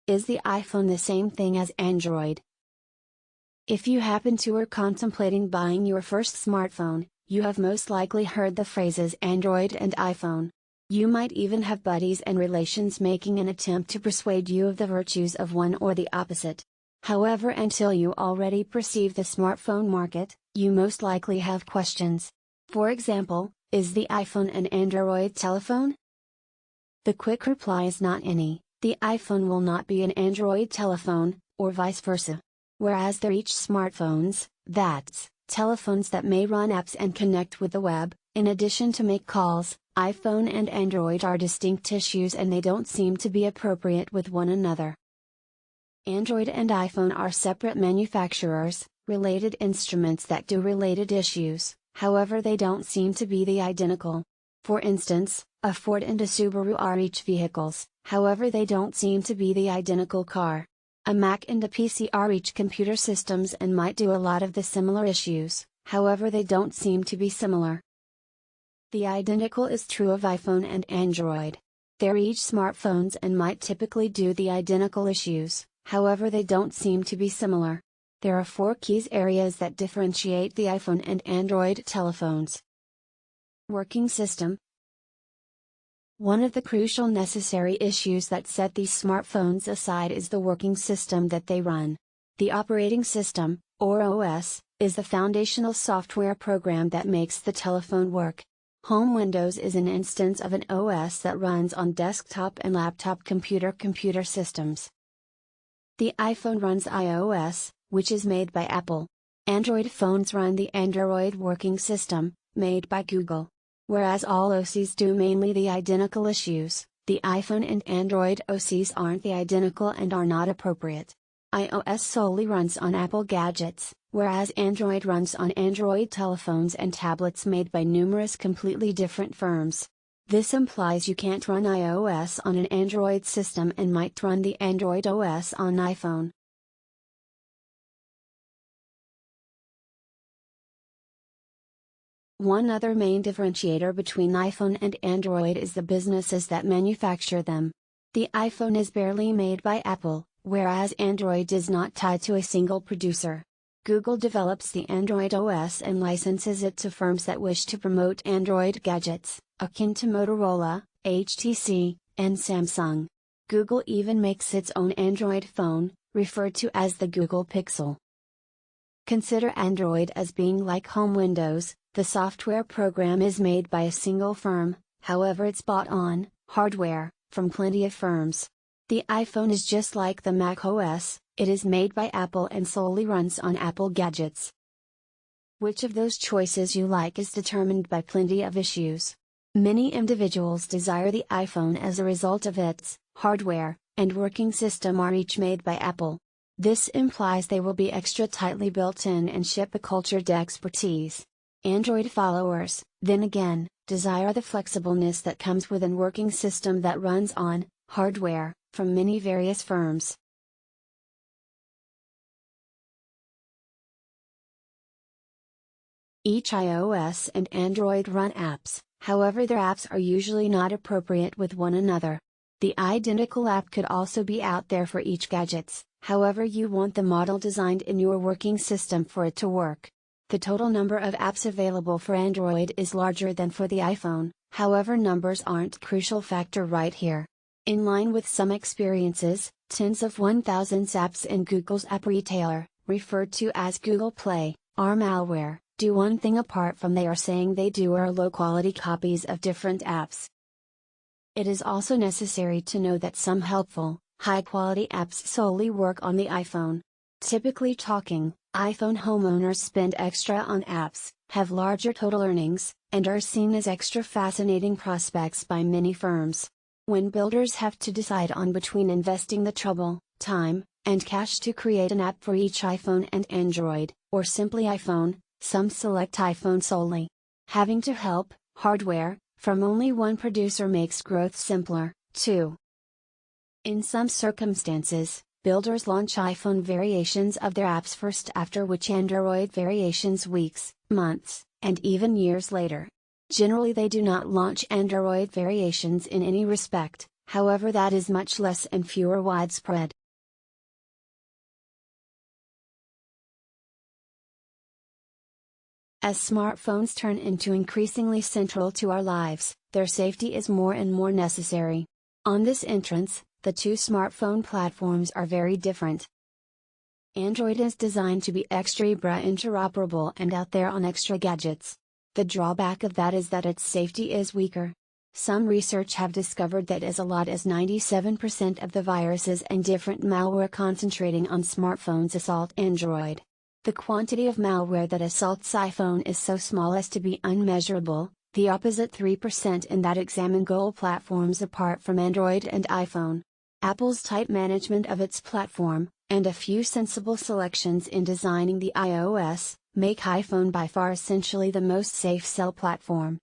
Is the iPhone the same thing as Android? If you happen to or contemplating buying your first smartphone, you have most likely heard the phrases Android and iPhone. You might even have buddies and relations making an attempt to persuade you of the virtues of one or the opposite. However, until you already perceive the smartphone market, you most likely have questions. For example, is the iPhone an Android telephone? The quick reply is not any. The iPhone will not be an Android telephone, or vice versa. Whereas they're each smartphones, that's, telephones that may run apps and connect with the web, in addition to make calls, iPhone and Android are distinct issues and they don't seem to be appropriate with one another. Android and iPhone are separate manufacturers, related instruments that do related issues, however they don't seem to be the identical. For instance, a Ford and a Subaru are each vehicles, however they don't seem to be the identical car. A Mac and a PC are each computer systems and might do a lot of the similar issues, however they don't seem to be similar. The identical is true of iPhone and Android. They're each smartphones and might typically do the identical issues, however they don't seem to be similar. There are 4 key areas that differentiate the iPhone and Android telephones. Working system. One of the crucial necessary issues that set these smartphones aside is the working system that they run. The operating system, or OS, is the foundational software program that makes the telephone work. Home Windows is an instance of an OS that runs on desktop and laptop computer systems. The iPhone runs iOS, which is made by Apple. Android phones run the Android working system, made by Google. Whereas all OSs do mainly the identical issues, the iPhone and Android OSs aren't the identical and are not appropriate. iOS solely runs on Apple gadgets, whereas Android runs on Android telephones and tablets made by numerous completely different firms. This implies you can't run iOS on an Android system and might run the Android OS on iPhone. One other main differentiator between iPhone and Android is the businesses that manufacture them. The iPhone is barely made by Apple, whereas Android is not tied to a single producer. Google develops the Android OS and licenses it to firms that wish to promote Android gadgets, akin to Motorola, HTC, and Samsung. Google even makes its own Android phone, referred to as the Google Pixel. Consider Android as being like Home Windows. The software program is made by a single firm, however it's bought on, hardware, from plenty of firms. The iPhone is just like the Mac OS, it is made by Apple and solely runs on Apple gadgets. Which of those choices you like is determined by plenty of issues. Many individuals desire the iPhone as a result of its hardware and working system are each made by Apple. This implies they will be extra tightly built in and ship a cultured expertise. Android followers, then again, desire the flexibleness that comes with a working system that runs on hardware from many various firms. Each iOS and Android run apps, however their apps are usually not appropriate with one another. The identical app could also be out there for each gadgets, however you want the model designed in your working system for it to work. The total number of apps available for Android is larger than for the iPhone, however numbers aren't crucial factor right here. In line with some experiences, tens of 1,000 apps in Google's app retailer, referred to as Google Play, are malware, do one thing apart from they are saying they do are low-quality copies of different apps. It is also necessary to know that some helpful, high-quality apps solely work on the iPhone. Typically talking, iPhone homeowners spend extra on apps, have larger total earnings, and are seen as extra fascinating prospects by many firms. When builders have to decide on between investing the trouble, time, and cash to create an app for each iPhone and Android, or simply iPhone, some select iPhone solely. Having to help, hardware, from only one producer makes growth simpler, too. In some circumstances, builders launch iPhone variations of their apps first, after which Android variations weeks, months, and even years later. Generally they do not launch Android variations in any respect, however that is much less and fewer widespread. As smartphones turn into increasingly central to our lives, their safety is more and more necessary. On this entrance, the two smartphone platforms are very different. Android is designed to be extra interoperable and out there on extra gadgets. The drawback of that is that its safety is weaker. Some research have discovered that as lot as 97% of the viruses and different malware concentrating on smartphones assault Android. The quantity of malware that assaults iPhone is so small as to be unmeasurable, the opposite 3% in that examine goal platforms apart from Android and iPhone. Apple's tight management of its platform, and a few sensible selections in designing the iOS, make iPhone by far essentially the most safe cell platform.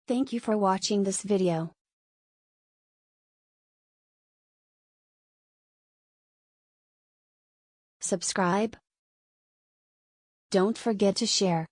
Thank you for watching this video. Subscribe. Don't forget to share.